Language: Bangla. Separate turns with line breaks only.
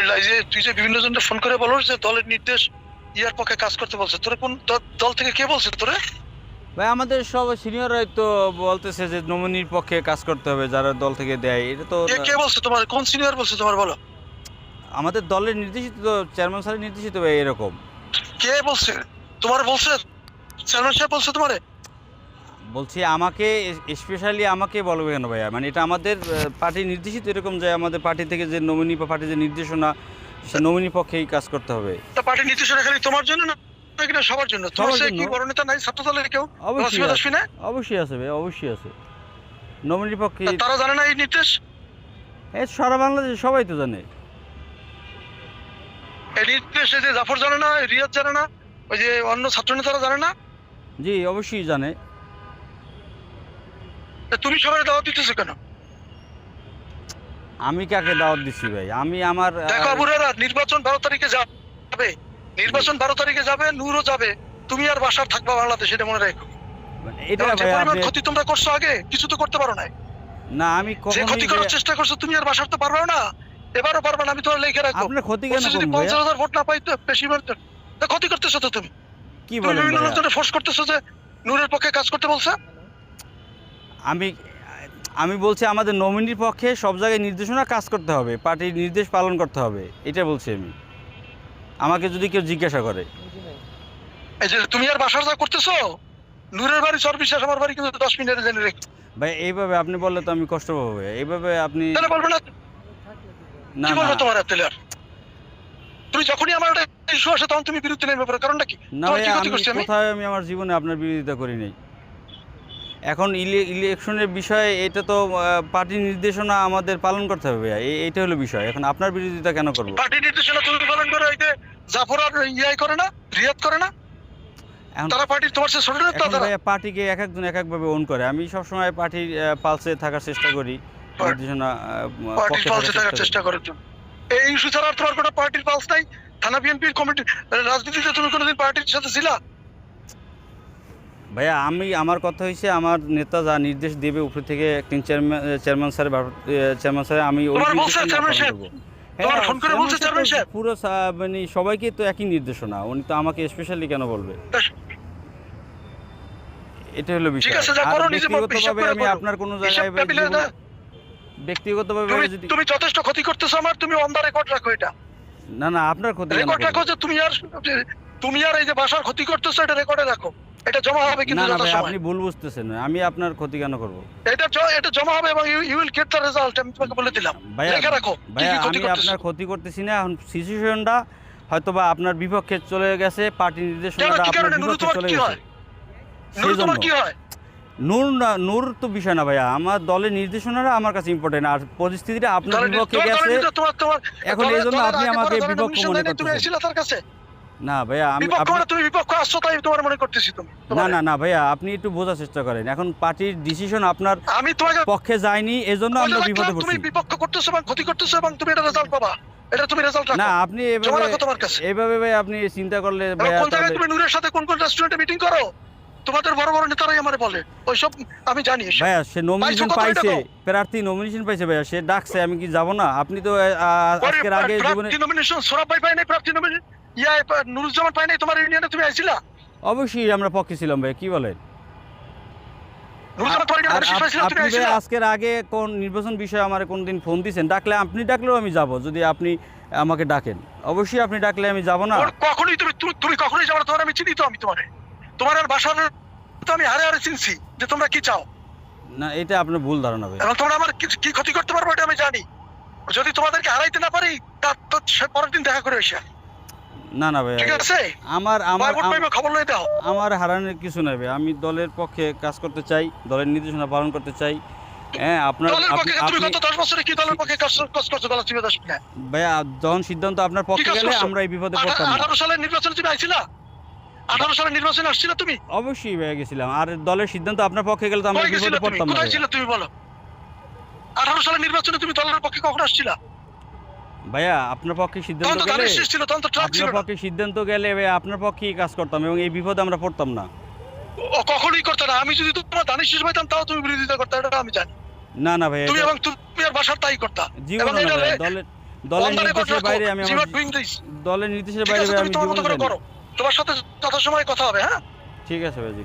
আলহামদুলিল্লাহ। এই যে তুই যে বিভিন্ন জনকে ফোন করে বলো যে দলের নির্দেশ ইয়ার পক্ষে কাজ করতে বলছে, তোরে কোন দল থেকে কে বলছে তোরে?
ভাই আমাদের সব সিনিয়ররাই তো বলতেছে যে নমিনির পক্ষে কাজ করতে হবে, যারা দল থেকে দেয়। এটা তো
কে বলছে তোমার? কোন সিনিয়র বলছে তোমার বলো?
আমাদের দলের নির্দেশিত, তো চেয়ারম্যান স্যারের নির্দেশিত ভাই এরকম।
কে বলছে তোমার? বলছে চেয়ারম্যান সাহেব বলছে তোমারে?
বলছি আমাকে, স্পেশালি আমাকে বলবে কেন ভাইয়া? মানে এটা আমাদের পার্টি নির্দেশিত এরকম যে আমাদের পার্টি থেকে যে নমিনি বা পার্টির যে নির্দেশনা, সে নমিনি পক্ষেই কাজ করতে হবে।
তা পার্টির নির্দেশনা খালি তোমার জন্য না নাকি না সবার জন্য? তোমার
সবার
সে
জন্য।
কি বড় নেতা নাই ছাত্র দলের কেউ?
অবশ্যই
রসিদ
আছে,
আসবি না?
অবশ্যই আছে ভাই, অবশ্যই আছে নমিনির পক্ষে।
তারা জানে না এই নির্দেশ?
এই সারা বাংলাদেশে সবাই তো জানে।
এই নির্দেশ এই যে জাফর জানে না, রিয়াদ জানে না, ওই যে অন্য ছাত্র নেতারা জানে না?
জি অবশ্যই জানে।
তা তুমি সবাই দাওয়াত দিতেছো কেন?
আমি কাকে দাওয়াত দিচ্ছি ভাই? আমি আমার
দেখো আবুরেরা, নির্বাচন 12 তারিখে যাবে, নির্বাচন 12 তারিখে যাবে, নূরও যাবে, তুমি আর বাসার থাকবা বাংলাদেশে, এটা মনে রাখো।
এটা
এবং যে
ভাই
পরিমাণ
আপনি,
ক্ষতি তোমরা করছো আগে, কিছু তো করতে পারো না।
না আমি
যে
কখনোই
ক্ষতি করার চেষ্টা করছো তুমি আর বাসার তো পারবে না, এবারও পারবে না। আমি তোমার লিখে রাখবো,
আপনার ক্ষতি কেন
যদি
করবো ভাইয়া?
50,000 ভোট না পাই তো বেশি তা ক্ষতি করতেছো তো তুমি।
কি
তুমি
বলেন
বিভিন্ন
ভাইয়া?
লোকজনে ফোর্স করতেছো যে নূরের পক্ষে কাজ করতে বলছে।
আমি আমি বলছি আমাদের নমিনির পক্ষে সব জায়গায় নির্দেশনা কাজ করতে হবে, পার্টির নির্দেশ পালন করতে হবে, এটা বলছি আমি। আমাকে যদি কেউ জিজ্ঞাসা করে।
এই যে তুমি আর বাসার যা করতেছো, নূরের বাড়ি চরবিশ্বাস, আমার বাড়ি কিন্তু 10 মিনিটে জেনে রেখো।
ভাই এইভাবে আপনি বললে তো আমি কষ্ট পাবো ভাইয়া। এইভাবে আপনি
তাহলে বলবে না?
না
কি
না
বলবো তোমার এত আর? তুমি যখনই আমার একটা ইস্যু আসে তখন তুমি বিরুদ্ধে নেমে পড়ো, কারণটা কি?
না
তোমার কি
ভাইয়া,
ক্ষতি
আমি
করছি আমি?
কোথায় আমি আমার জীবনে আপনার বিরোধিতা করি নাই। এখন ইলেকশনের বিষয়ে এটা তো পার্টির নির্দেশনা আমাদের পালন করতে হবে ভাইয়া, এইটা হলো বিষয়। এখন আপনার বিরোধিতা কেন করব?
পার্টির নির্দেশনা তুমি পালন করো, এই যে জাফর আর ইয়াই করে না, রিয়াদ করে না?
এখন
তারা পার্টির তোমার সে ছোট নেতা
এখন
তারা।
ভাইয়া পার্টিকে এক একজন এক একভাবে ওন করে। আমি সবসময় পার্টির পালসে থাকার চেষ্টা করি, নির্দেশনা
পার্টির
পক্ষে
পালসে
থাকার
থাকার
চেষ্টা
চেষ্টা
করি।
করার জন্য এই ইস্যু ছাড়া আর তোমার কোনো পার্টির পালস নাই? থানা বিএনপির কমিটি রাজনীতিতে তুমি কোনোদিন পার্টির সাথে ছিলা?
ভাইয়া আমি, আমার কথা হয়েছে আমার নেতা যা নির্দেশ দেবে উপর থেকে একদিন চেয়ারম্যান স্যার, চেয়ারম্যান স্যার, আমি ওই
তোমার বলছে
নির্দেশনা
চেয়ারম্যান
পালন
সাহেব?
করবো।
তোমার
হ্যাঁ
ফোন করে বলছে চেয়ারম্যান সাহেব?
পুরো মানে সবাইকে তো একই নির্দেশনা, উনি তো আমাকে স্পেশালি কেন বলবে? এটা হলো
ঠিক
বিষয়।
আছে, যা
আর
করো নিজে হিসাব
ব্যক্তিগতভাবে
করে
আমি
করো।
আপনার কোনো
হিসাব
জায়গায়
টেবিলে না।
ব্যক্তিগতভাবে যদি
তুমি যথেষ্ট ক্ষতি করতেছো আমার, তুমি অন দা রেকর্ড রাখো এটা।
না না আপনার ক্ষতি কেন
রেকর্ড রাখো
করবো?
যে তুমি আর এই যে বাসার ক্ষতি করতেছো, এটা রেকর্ডে রাখো। এটা জমা হবে কিন্তু
না না ভাই,
যথাসময়ে।
আপনি ভুল বুঝতেছেন। আমি আপনার ক্ষতি কেন করব?
এটা জমা হবে এবং you will get the result. আমি তোমাকে বলে দিলাম,
ভাইয়া,
লিখে রাখো কি
ভাইয়া
কি ক্ষতি
আমি
করতেছো।
আপনার ক্ষতি করতেছি না। এখন সিচুয়েশনটা হয়তো বা আপনার বিপক্ষে চলে গেছে, পার্টি
কেন,
নির্দেশনাটা
কি
আপনার
কারণে? নুরু
বিপক্ষে
তোমার
চলে
কি
গেছে।
হয়? নুরু
সেই জন্য
তোমার কি হয়?
নূর না, নূর তো বিষয় না ভাইয়া, আমার দলের নির্দেশনাটা আমার কাছে ইম্পর্টেন্ট। আর পরিস্থিতিটা আপনার বিপক্ষে গেছে, এখন এই জন্য আপনি আমাকে বিপক্ষ মনে
তুমি
করতেছেন।
আইছিলা তার কাছে?
না ভাইয়া,
বিপক্ষ
আপনি,
মানে তুমি বিপক্ষ আসছো তাই তোমার মনে করতেছি তুমি।
না না না ভাইয়া, আপনি একটু বোঝার চেষ্টা করেন। এখন পার্টির ডিসিশন আপনার
আমি তোমাকে
পক্ষে যায়নি, এজন্য আমরা বিপদে
তুমি
পড়ছি।
বিপক্ষ করতেছো এবং ক্ষতি করতেছো এবং তুমি এটা রেজাল্ট পাবা। এটা তুমি রেজাল্ট রাখো।
না আপনি
জমা
এভাবে,
রাখো তোমার কাছে।
এভাবে ভাই আপনি চিন্তা করলে
এবং
ভাইয়া
কোন জায়গায়
তাহলে,
তুমি নূরের সাথে কোন কোন রেস্টুরেন্টে মিটিং করো, তোমাদের বড় বড় নেতারাই আমারে বলে, ওইসব আমি জানি।
ভাইয়া সে নমিনেশন
পাইছো কত এটা
পাইছে,
দাও।
প্রার্থী নমিনেশন পাইছে ভাইয়া, সে ডাকছে, আমি কি যাব না? আপনি তো আজকের আগে জীবনে,
প্রার্থী নমিনেশন সোরাব ভাই পাই নাই, প্রার্থী নমিনেশন নুরুজ্জামান পাই নাই, তোমার ইউনিয়নে তুমি আইছিলা?
অবশ্যই আমরা পক্ষে ছিলাম ভাইয়া, কি বলেন?
নুরুজ্জামান তোমার ইউনিয়নে বেশি পাইছিল, তুমি
আপনি ভাই
আইছিলা?
আজকের আগে কোন নির্বাচন বিষয়ে আমার কোনদিন ফোন দিয়েছেন? ডাকলে, আপনি ডাকলেও আমি যাব, যদি আপনি আমাকে ডাকেন। অবশ্যই আপনি ডাকলে আমি যাব না?
কখনোই তুমি কখনোই যাবে না। তোমার আমি চিনি তো, আমি তোমার আর বাসার তো আমি হারে হারে চিনছি যে তোমরা কি চাও।
না এটা আপনার ভুল ধারণা ভাই।
এবং তোমরা আমার কি ক্ষতি করতে পারবো এটা আমি জানি। যদি তোমাদেরকে হারাইতে না পারি, তার তো সে পরের দিন দেখা করে এসে।
না না ভাই,
ঠিক আছে,
আমার আমার
ভোট পাইবে, খবর লই দাও।
আমার হারানোর কিছু নাই ভাই। আমি দলের পক্ষে কাজ করতে চাই, দলের নির্দেশনা পালন করতে চাই। হ্যাঁ আপনার,
দলের পক্ষে তুমি
আপনি
গত 10 বছরে কি দলের পক্ষে কাজ করছো? গলা চিপে দাও না।
ভাইয়া, যখন সিদ্ধান্ত আপনার
কি
পক্ষে
কাজ
গেলে
করছো?
আমরা এই বিপদে পড়তাম না।
18 সালের নির্বাচনে তুমি আইছিলা? 18 সালের নির্বাচনে আসছিলা তুমি?
অবশ্যই ভাইয়া গেছিলাম। আর দলের সিদ্ধান্ত আপনার পক্ষে গেলে তো আমরা
কই
এই
গেছিলা
বিপদে
তুমি?
পড়তাম না
কোথায়
ভাইয়া।
ছিলা তুমি বলো? 18 সালের নির্বাচনে তুমি দলের পক্ষে কখন আসছিলা?
ভাইয়া আপনার পক্ষে সিদ্ধান্ত
তখন তো
গেলে,
ধানের শেষ ছিল, তখন তো ট্রাক ছিল
আপনার
না।
পক্ষে সিদ্ধান্ত গেলে ভাইয়া আপনার পক্ষেই কাজ করতাম এবং এই বিপদে আমরা পড়তাম না।
ও কখনোই করতে না। আমি যদি তোমার ধানের শেষ পাইতাম তাও তুমি বিরোধিতা করতে, এটা আমি জানি।
না না ভাইয়া,
তুমি এবং তুমি আর বাসার তাই করতা। এবং
জীবনে না
এটা
ভাইয়া, দলের দলের
On the record
নির্দেশের
রাখো,
বাইরে আমি
you
আমার
are doing this।
দলের নির্দেশের
ঠিক
বাইরে
আছে,
ভাই
তুমি
আমি
তোমার মতো
জীবনে
করে
যাইনি।
করো। তোমার সাথে যথাসময়ে কথা হবে, হ্যাঁ?
ঠিক আছে ভাইজি।